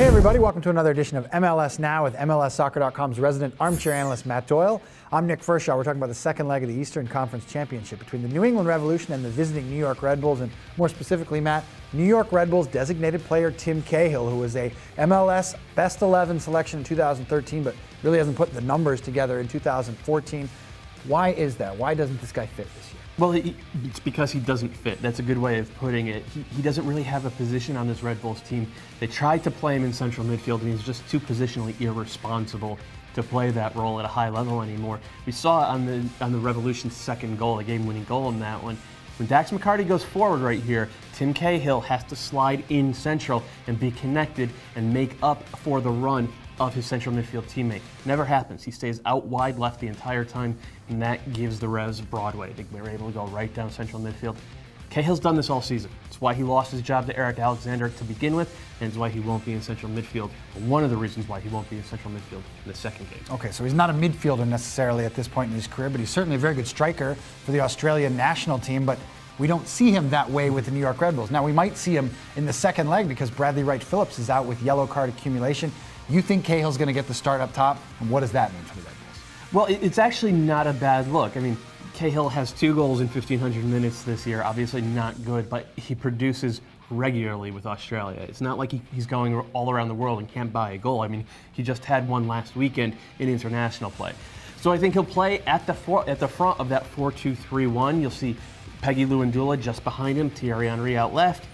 Hey everybody, welcome to another edition of MLS Now with MLSsoccer.com's resident armchair analyst Matt Doyle. I'm Nick Firchau. We're talking about the second leg of the Eastern Conference Championship between the New England Revolution and the visiting New York Red Bulls, and more specifically, Matt, New York Red Bulls designated player Tim Cahill, who was a MLS Best 11 selection in 2013, but really hasn't put the numbers together in 2014. Why is that? Why doesn't this guy fit this year? Well, it's because he doesn't fit. That's a good way of putting it. He doesn't really have a position on this Red Bulls team. They tried to play him in central midfield, and he's just too positionally irresponsible to play that role at a high level anymore. We saw it on the Revolution's second goal, the game-winning goal in that one. When Dax McCarty goes forward right here, Tim Cahill has to slide in central and be connected and make up for the run of his central midfield teammate. Never happens. He stays out wide left the entire time, and that gives the Revs Broadway. They're able to go right down central midfield. Cahill's done this all season. It's why he lost his job to Eric Alexander to begin with, and it's why he won't be in central midfield. One of the reasons why he won't be in central midfield in the second game. Okay, so he's not a midfielder necessarily at this point in his career, but he's certainly a very good striker for the Australian national team, but we don't see him that way with the New York Red Bulls. Now, we might see him in the second leg because Bradley Wright Phillips is out with yellow card accumulation. You think Cahill's going to get the start up top, and what does that mean for the Red Bulls? Well, it's actually not a bad look. I mean, Cahill has 2 goals in 1,500 minutes this year. Obviously not good, but he produces regularly with Australia. It's not like he's going all around the world and can't buy a goal. I mean, he just had one last weekend in international play. So I think he'll play at the front of that 4-2-3-1. You'll see Peggy Lewandula just behind him, Thierry Henry out left,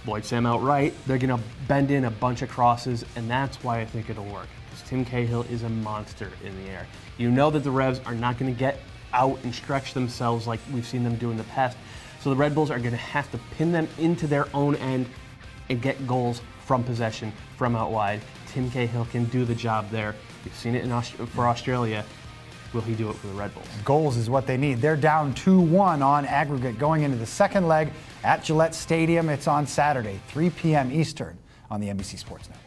Lloyd Sam out right. They're going to bend in a bunch of crosses, and that's why I think it'll work. Because Tim Cahill is a monster in the air. You know that the Revs are not going to get out and stretch themselves like we've seen them do in the past. So the Red Bulls are going to have to pin them into their own end and get goals from possession, from out wide. Tim Cahill can do the job there. You've seen it for Australia. Will he do it for the Red Bulls? Goals is what they need. They're down 2-1 on aggregate going into the second leg at Gillette Stadium. It's on Saturday, 3 p.m. Eastern on the NBC Sports Network.